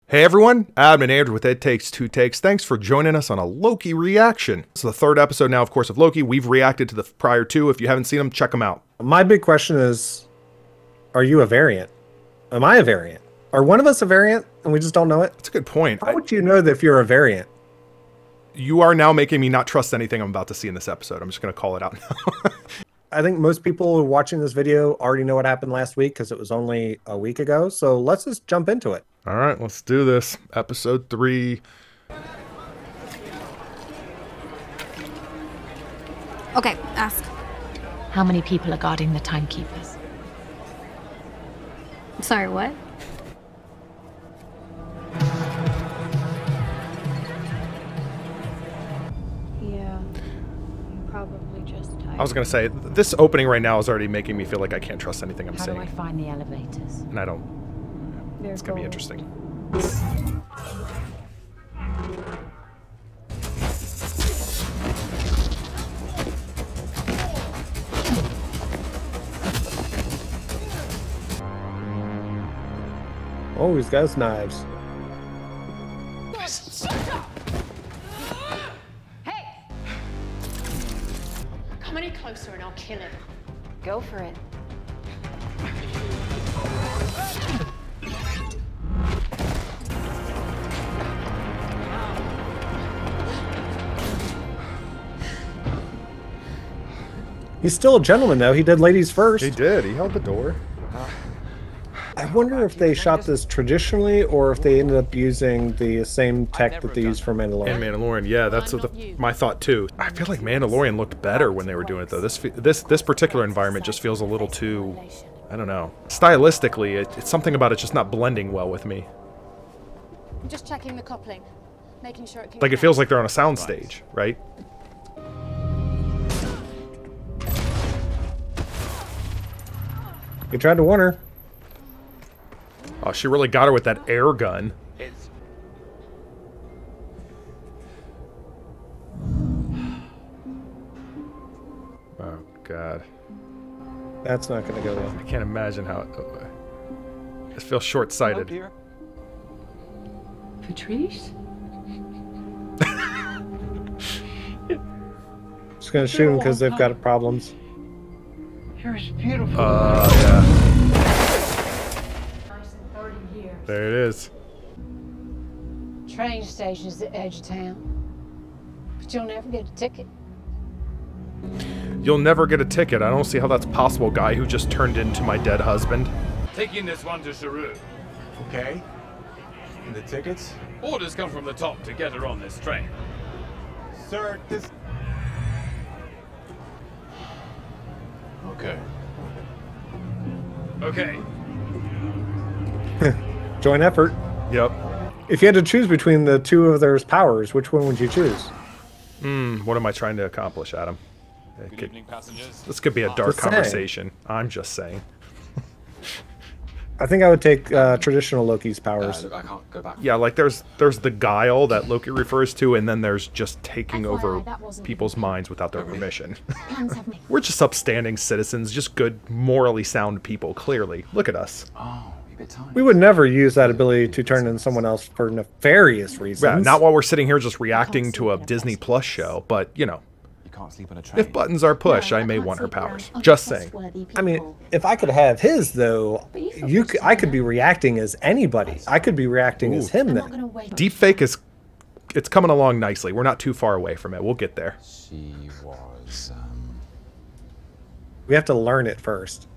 Hey everyone, Admin Andrew with It Takes Two Takes. Thanks for joining us on a Loki reaction. It's the third episode now, of course, of Loki. We've reacted to the prior two. If you haven't seen them, check them out. My big question is, are you a variant? Am I a variant? Are one of us a variant and we just don't know it? That's a good point. How would you know that if you're a variant? You are now making me not trust anything I'm about to see in this episode. I'm just going to call it out now. I think most people watching this video already know what happened last week because it was only a week ago. So let's just jump into it. All right, let's do this. Episode 3. Okay, ask. How many people are guarding the timekeepers? Sorry, what? Yeah, you probably just I was going to say, this opening right now is already making me feel like I can't trust anything I'm How seeing. do I find the elevators? And I don't. It's going to be interesting. Oh, he's got his knives. Hey! Come any closer and I'll kill him. Go for it. He's still a gentleman, though. He did ladies first. He did. He held the door. I wonder if they shot this traditionally or if they ended up using the same tech that they used for Mandalorian. And Mandalorian, yeah, that's what my thought too. I feel like Mandalorian looked better when they were doing it though. This particular environment just feels a little too, I don't know. Stylistically, it's something about it just not blending well with me. I'm just checking the coupling, making sure it can Like it feels like they're on a sound stage, right? You tried to warn her. Oh, she really got her with that air gun. Oh, God. That's not going to go well. I can't imagine how it... It feels short-sighted. Patrice? Just going to shoot him because they've got problems. You're beautiful. Yeah. There it is. Train station's at the edge of town, but you'll never get a ticket. You'll never get a ticket. I don't see how that's possible, guy who just turned into my dead husband. Taking this one to Saru. Okay. And the tickets? Orders come from the top to get her on this train. Sir, this... Okay. Okay. Joint effort. Yep. If you had to choose between the two of their powers, which one would you choose? What am I trying to accomplish, Adam? Good evening, passengers. This could be a dark Just saying. conversation. I'm just saying. I think I would take traditional Loki's powers. I can't go back. Yeah, like there's the guile that Loki refers to, and then there's just taking over people's minds without their permission. We're just upstanding citizens, just good, morally sound people, clearly. Look at us. Oh, you're a bit tired. We would never use that ability to turn into someone else for nefarious reasons. Yeah, not while we're sitting here just reacting to a Disney Plus show, but, you know. You can't sleep on a train. If buttons are pushed, I may want her powers. Just saying. I mean, if I could have his, though, I could be reacting as anybody. I could be reacting as him then. Deepfake is... It's coming along nicely. We're not too far away from it. We'll get there. She was, We have to learn it first.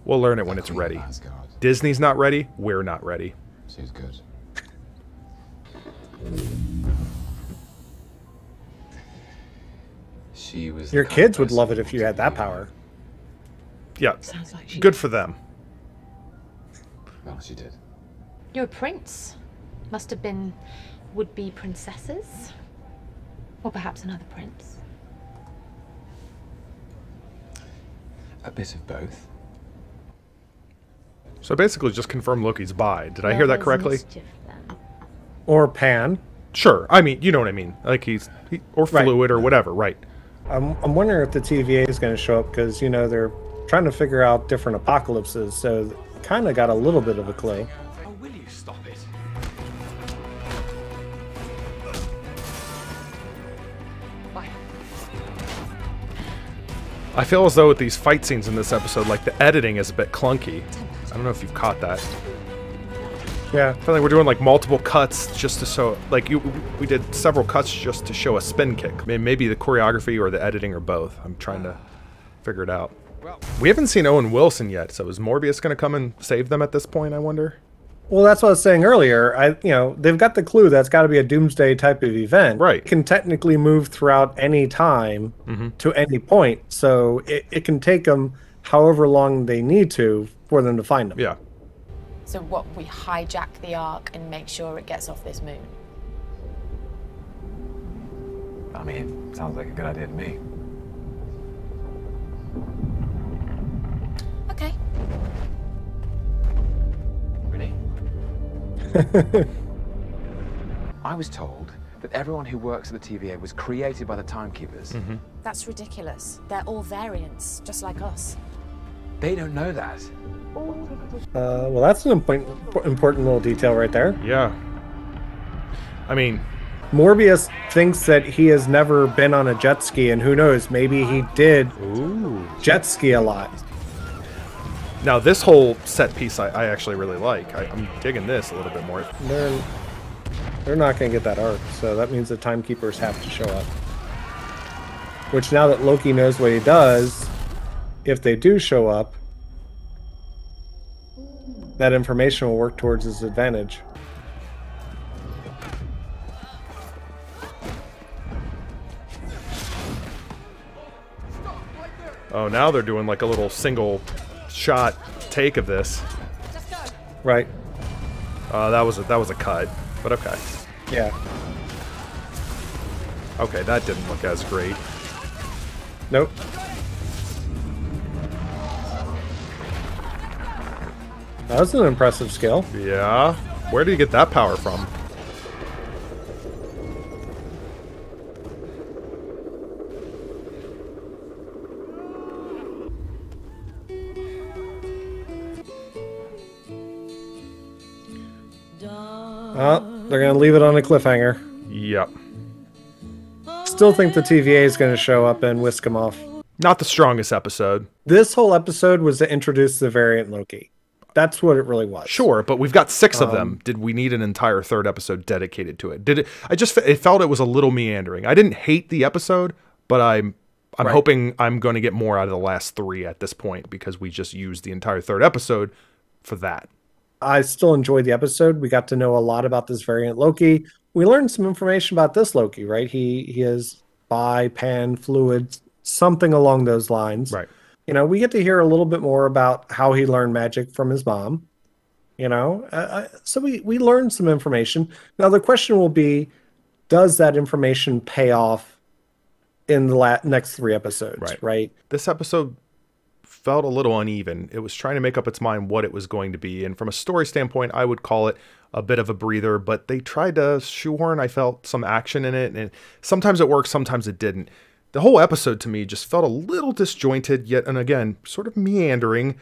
We'll learn it when it's ready. Disney's not ready. We're not ready. She was good. She was... Your kids would love it if you had that power. Yeah, good for them. Well, she did. You're a prince. Must have been would-be princesses. Or perhaps another prince. A bit of both. So basically just confirm Loki's bi. Did I hear that correctly? Mischief, then. Or Pan. Sure. I mean, you know what I mean. Like or fluid or whatever, right? I'm wondering if the TVA is going to show up because, you know, they're trying to figure out different apocalypses, so kind of got a little bit of a clue. Oh, will you stop it? I feel as though with these fight scenes in this episode, like the editing is a bit clunky. I don't know if you've caught that. Yeah. I feel like we're doing like multiple cuts just to show, like we did several cuts just to show a spin kick. I mean, maybe the choreography or the editing or both. I'm trying to figure it out. We haven't seen Owen Wilson yet, so is Morbius going to come and save them at this point, I wonder? Well, that's what I was saying earlier. They've got the clue that's got to be a doomsday type of event. Right. It can technically move throughout any time to any point, so it can take them however long they need to for them to find them. Yeah. So what, we hijack the Ark and make sure it gets off this moon? I mean, sounds like a good idea to me. Okay. Really? I was told that everyone who works at the TVA was created by the Timekeepers. That's ridiculous. They're all variants, just like us. They don't know that. Well, that's an important little detail right there. Yeah. I mean, Morbius thinks that he has never been on a jet ski, and who knows, maybe he did jet ski a lot. now this whole set piece I actually really like. I'm digging this a little bit more. They're not going to get that arc, so that means the Timekeepers have to show up. Which, now that Loki knows what he does, if they do show up, that information will work towards his advantage. Oh, now they're doing like a little single shot take of this. Right. That was a cut, but okay. Yeah. Okay, that didn't look as great. Nope. That was an impressive skill. Yeah. Where did you get that power from? They're going to leave it on a cliffhanger. Yep. Still think the TVA is going to show up and whisk him off. Not the strongest episode. This whole episode was to introduce the variant Loki. That's what it really was. Sure, but we've got 6 of them. Did we need an entire 3rd episode dedicated to it? Did it? It felt it was a little meandering. I didn't hate the episode, but I'm Right. hoping I'm going to get more out of the last 3 at this point because we just used the entire 3rd episode for that. I still enjoyed the episode. We got to know a lot about this variant Loki. We learned some information about this Loki, right? He is bi, pan, fluid, something along those lines. Right. You know, we get to hear a little bit more about how he learned magic from his mom. You know, so we learned some information. Now the question will be, does that information pay off in the next 3 episodes? Right. This episode felt a little uneven. It was trying to make up its mind what it was going to be. And from a story standpoint, I would call it a bit of a breather, but they tried to shoehorn, I felt, some action in it. And sometimes it worked, sometimes it didn't. The whole episode to me just felt a little disjointed, yet, and again, sort of meandering.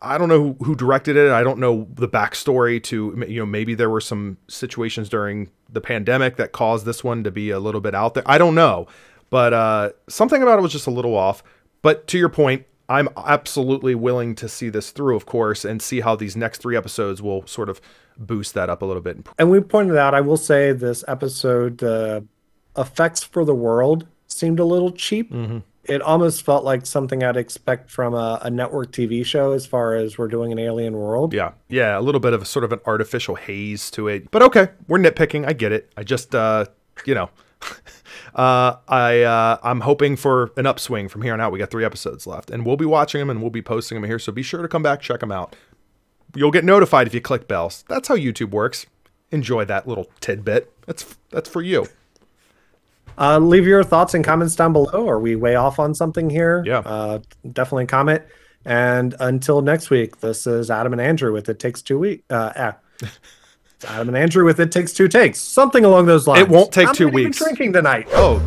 I don't know who directed it. I don't know the backstory to, you know, maybe there were some situations during the pandemic that caused this one to be a little bit out there. I don't know, but something about it was just a little off. But to your point, I'm absolutely willing to see this through, of course, and see how these next 3 episodes will sort of boost that up a little bit. And we pointed out, I will say this episode, the effects for the world seemed a little cheap. It almost felt like something I'd expect from a network TV show as far as we're doing an alien world. Yeah, a little bit of sort of an artificial haze to it. But okay, we're nitpicking. I get it. I just, you know, I'm hoping for an upswing from here on out. We got 3 episodes left, and we'll be watching them and we'll be posting them here. So be sure to come back, check them out. You'll get notified if you click bells. That's how YouTube works. Enjoy that little tidbit. That's for you. Leave your thoughts and comments down below. Are we way off on something here? Yeah. Definitely comment. And until next week, this is Adam and Andrew with It Takes 2 weeks. It's Adam and Andrew with It Takes 2 takes. Something along those lines. It won't take I'm 2 not even weeks. drinking tonight. Oh.